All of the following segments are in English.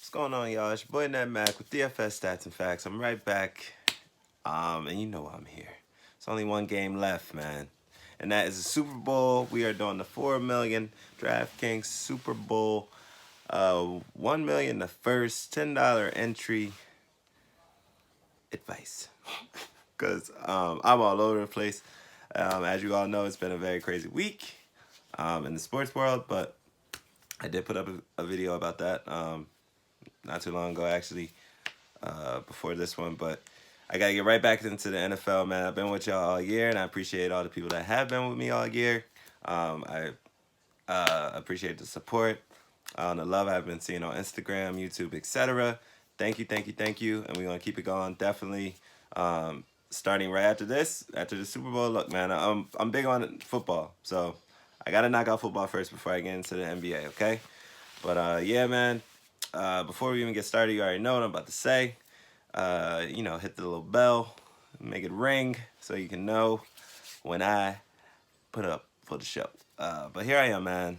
What's going on, y'all? It's your boy Ned Mac with DFS Stats and Facts. I'm right back. And you know I'm here. It's only one game left, man. And that is the Super Bowl. We are doing the 4 million DraftKings Super Bowl. 1 million the first $10 entry advice. Cause I'm all over the place. As you all know, it's been a very crazy week in the sports world, but I did put up a video about that not too long ago, actually, before this one. But I gotta get right back into the NFL, man. I've been with y'all all year, and I appreciate all the people that have been with me all year. I appreciate the support, the love I've been seeing on Instagram, YouTube, etc. Thank you, thank you, thank you, and we're gonna keep it going. Definitely, starting right after this, after the Super Bowl. Look, man, I'm big on football, so I gotta knock out football first before I get into the NBA. Okay, but yeah, man. Before we even get started, you already know what I'm about to say. Hit the little bell, make it ring so you can know when I put up for the show. But here I am, man.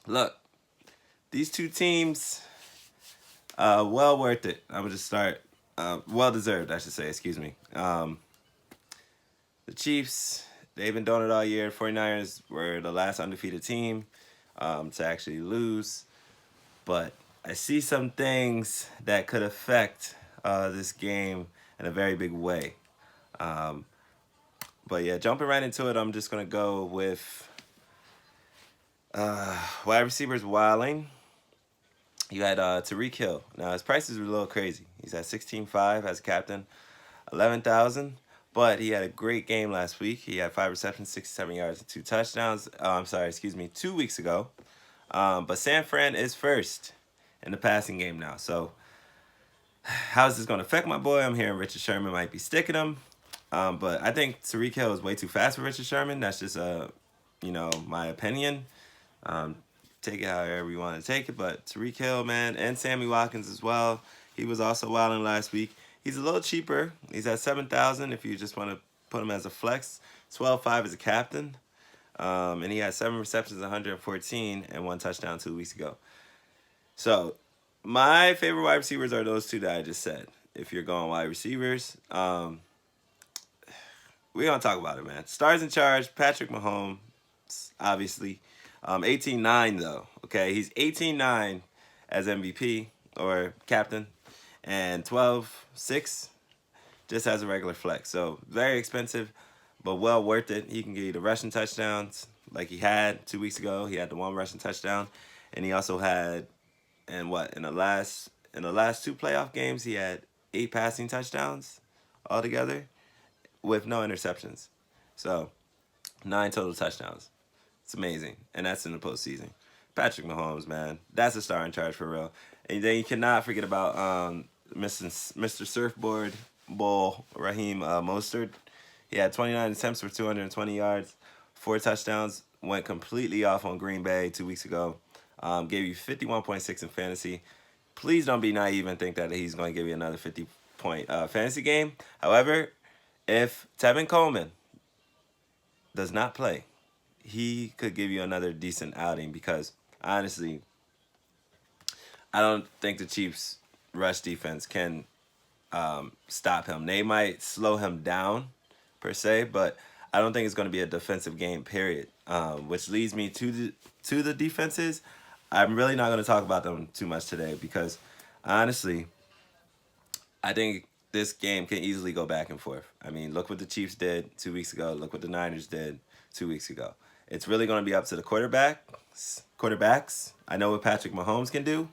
Look, these two teams, well worth it. I'm gonna just start. Well deserved, I should say. Excuse me. The Chiefs, they've been doing it all year. 49ers were the last undefeated team to actually lose. But I see some things that could affect this game in a very big way. But yeah, jumping right into it, I'm just going to go with wide receivers wilding. You had Tyreek Hill. Now, his prices were a little crazy. He's at 16.5 as a captain, 11,000. But he had a great game last week. He had 5 receptions, 67 yards, and 2 touchdowns. 2 weeks ago. But San Fran is first in the passing game now. So how is this going to affect my boy? I'm hearing Richard Sherman might be sticking him. But I think Tyreek Hill is way too fast for Richard Sherman. That's just my opinion. Take it however you want to take it. But Tyreek Hill, man, and Sammy Watkins as well. He was also wilding last week. He's a little cheaper. He's at 7,000 if you just want to put him as a flex. 12.5 as a captain. And he had 7 receptions, 114, and 1 touchdown 2 weeks ago. So my favorite wide receivers are those two that I just said. If you're going wide receivers, we're going to talk about it, man. Stars in charge, Patrick Mahomes, obviously. 18-9, though, okay? He's 18-9 as MVP or captain, and 12-6 just as a regular flex. So very expensive, but well worth it. He can give you the rushing touchdowns like he had 2 weeks ago. He had the 1 rushing touchdown, and he also had, in the last 2 playoff games, he had 8 passing touchdowns altogether with no interceptions. So 9 total touchdowns. It's amazing, and that's in the postseason. Patrick Mahomes, man, that's a star in charge for real. And then you cannot forget about Mr. Surfboard Bowl, Raheem Mostert. He had 29 attempts for 220 yards, 4 touchdowns, went completely off on Green Bay 2 weeks ago. Gave you 51.6 in fantasy. Please don't be naive and think that he's going to give you another 50-point fantasy game. However, if Tevin Coleman does not play, he could give you another decent outing because, honestly, I don't think the Chiefs' rush defense can stop him. They might slow him down, per se, but I don't think it's going to be a defensive game, period. Which leads me to the defenses. I'm really not going to talk about them too much today because, honestly, I think this game can easily go back and forth. I mean, look what the Chiefs did 2 weeks ago. Look what the Niners did 2 weeks ago. It's really going to be up to the quarterbacks. I know what Patrick Mahomes can do,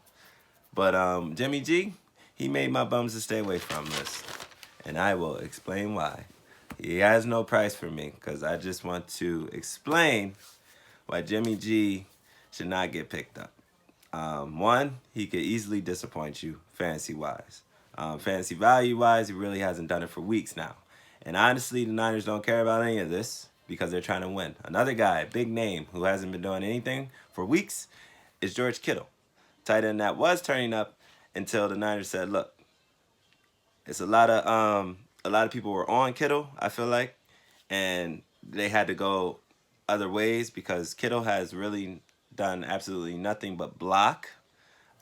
but Jimmy G, he made my bums to stay away from this, and I will explain why. He has no price for me because I just want to explain why Jimmy G should not get picked up. One, he could easily disappoint you fantasy-wise. Fantasy value-wise, he really hasn't done it for weeks now. And honestly, the Niners don't care about any of this because they're trying to win. Another guy, big name, who hasn't been doing anything for weeks is George Kittle. Tight end that was turning up until the Niners said, look, it's a lot of people were on Kittle, I feel like, and they had to go other ways because Kittle has really done absolutely nothing but block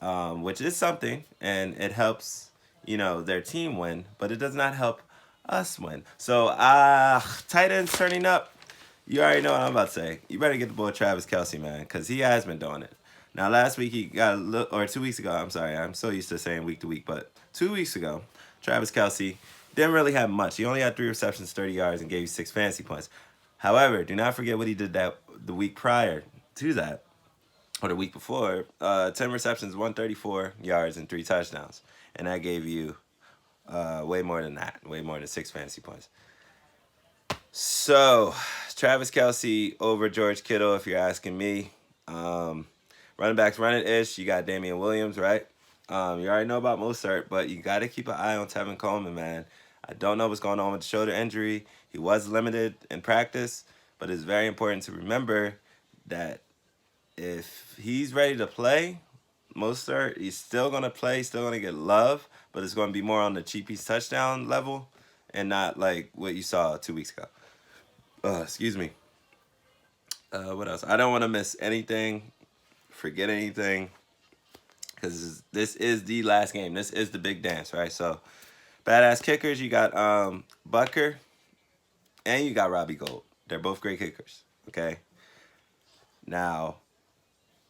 which is something, and it helps, their team win, but it does not help us win. So, tight ends turning up. You already know what I'm about to say. You better get the boy Travis Kelce, man, because he has been doing it. Now, last week he got or 2 weeks ago. I'm sorry, I'm so used to saying week to week, but 2 weeks ago, Travis Kelce didn't really have much. He only had 3 receptions, 30 yards, and gave you 6 fantasy points. However, do not forget what he did the week prior to that, or the week before. 10 receptions, 134 yards, and 3 touchdowns, and that gave you way more than that, way more than 6 fantasy points. So, Travis Kelce over George Kittle, if you're asking me. Running backs running ish. You got Damian Williams, right? You already know about Mostert, but you got to keep an eye on Tevin Coleman, man. I don't know what's going on with the shoulder injury. He was limited in practice, but it's very important to remember that if he's ready to play, Mostert, he's still going to play, still going to get love, but it's going to be more on the cheapies touchdown level and not like what you saw 2 weeks ago. Excuse me. What else? I don't want to miss anything, forget anything, because this is the last game. This is the big dance, right? So, badass kickers, you got Butker and you got Robbie Gould. They're both great kickers, okay? Now,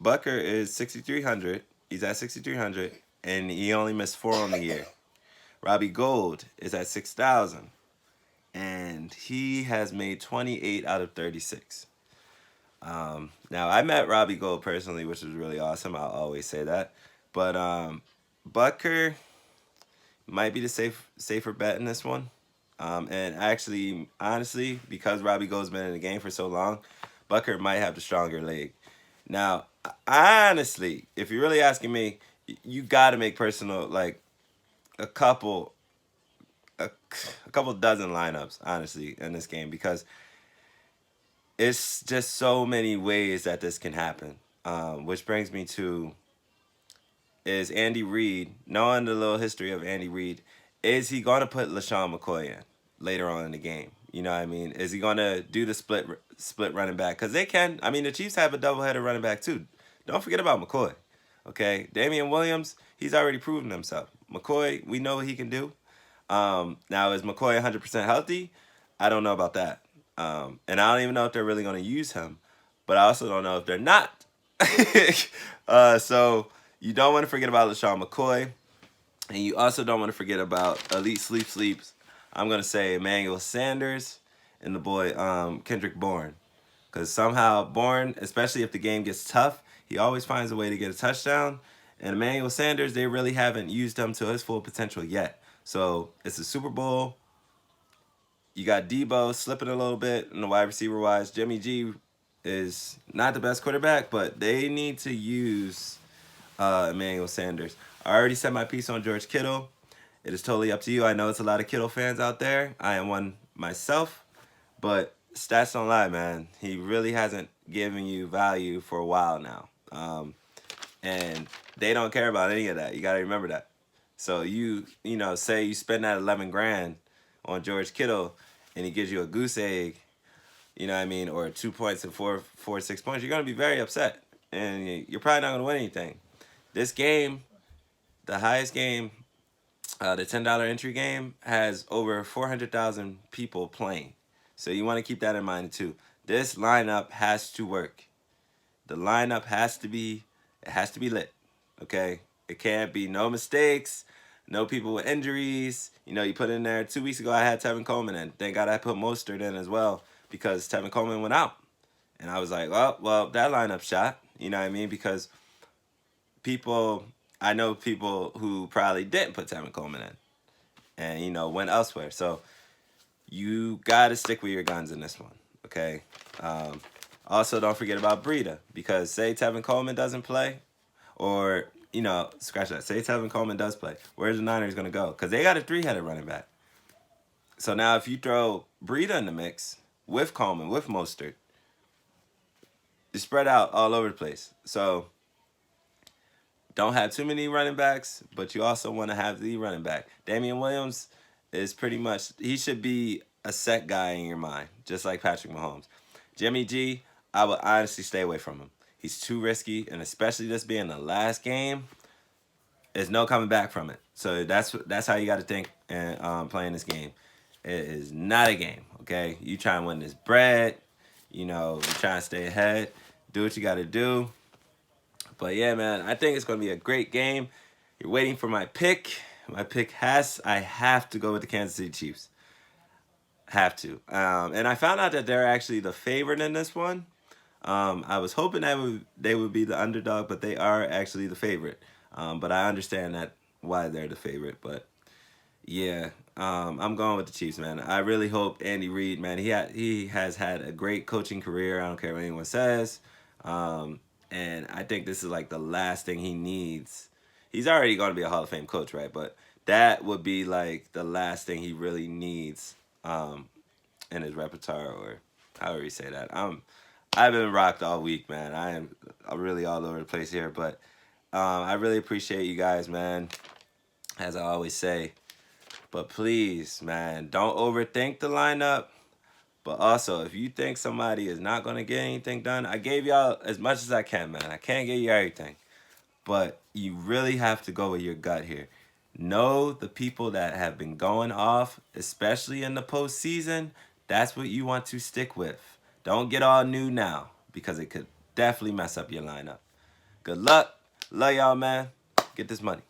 Butker is 6,300. He's at 6,300, and he only missed 4 on the year. Robbie Gould is at 6,000, and he has made 28 out of 36. Now, I met Robbie Gould personally, which was really awesome. I'll always say that. But Butker might be the safer bet in this one. And actually, honestly, because Robbie Gould's been in the game for so long, Butker might have the stronger leg. Now, honestly, if you're really asking me, you got to make personal, like, a couple dozen lineups, honestly, in this game, because it's just so many ways that this can happen. Which brings me to, is Andy Reid, knowing the little history of Andy Reid, is he going to put LaShawn McCoy in later on in the game? You know what I mean? Is he going to do the split running back? Because they can. I mean, the Chiefs have a doubleheader running back too. Don't forget about McCoy. Okay? Damian Williams, he's already proven himself. McCoy, we know what he can do. Now, is McCoy 100% healthy? I don't know about that. And I don't even know if they're really going to use him. But I also don't know if they're not. So you don't want to forget about LaShawn McCoy. And you also don't want to forget about Elite Sleeps. I'm going to say Emmanuel Sanders and the boy Kendrick Bourne. Because somehow Bourne, especially if the game gets tough, he always finds a way to get a touchdown. And Emmanuel Sanders, they really haven't used him to his full potential yet. So it's a Super Bowl. You got Debo slipping a little bit in the wide receiver wise. Jimmy G is not the best quarterback, but they need to use Emmanuel Sanders. I already said my piece on George Kittle. It is totally up to you. I know it's a lot of Kittle fans out there. I am one myself. But stats don't lie, man. He really hasn't given you value for a while now. And they don't care about any of that. You got to remember that. So you say you spend that 11 grand on George Kittle and he gives you a goose egg, you know what I mean, or 2 points and 6 points, you're going to be very upset. And you're probably not going to win anything. This game, the highest game, the $10 entry game, has over 400,000 people playing. So you want to keep that in mind too. This lineup has to work. The lineup has to be lit. Okay? It can't be no mistakes, no people with injuries. You put in there 2 weeks ago I had Tevin Coleman in. Thank God I put Mostert in as well because Tevin Coleman went out. And I was like, well, that lineup shot. You know what I mean? Because I know people who probably didn't put Tevin Coleman in and, went elsewhere. So you got to stick with your guns in this one, okay? Also, don't forget about Breida because say Tevin Coleman doesn't play or, scratch that. Say Tevin Coleman does play. Where's the Niners going to go? Because they got a 3-headed running back. So now if you throw Breida in the mix with Coleman, with Mostert, you spread out all over the place. So don't have too many running backs, but you also want to have the running back. Damian Williams is pretty much, he should be a set guy in your mind, just like Patrick Mahomes. Jimmy G, I would honestly stay away from him. He's too risky, and especially this being the last game, there's no coming back from it. So that's how you got to think and playing this game. It is not a game, okay? You try and win this bread, you know, you try and stay ahead, do what you got to do. But yeah, man, I think it's going to be a great game. You're waiting for my pick. My pick I have to go with the Kansas City Chiefs. Have to. And I found out that they're actually the favorite in this one. I was hoping that they would be the underdog, but they are actually the favorite. But I understand that why they're the favorite. But yeah, I'm going with the Chiefs, man. I really hope Andy Reid, man, he has had a great coaching career. I don't care what anyone says. And I think this is like the last thing he needs. He's already going to be a Hall of Fame coach, right? But that would be like the last thing he really needs in his repertoire, or however you say that. I've been rocked all week, man. I'm really all over the place here, but I really appreciate you guys, man. As I always say, but please, man, don't overthink the lineup. But also, if you think somebody is not gonna get anything done, I gave y'all as much as I can, man. I can't give you everything, but you really have to go with your gut here. Know the people that have been going off, especially in the postseason. That's what you want to stick with. Don't get all new now, because it could definitely mess up your lineup. Good luck. Love y'all, man. Get this money.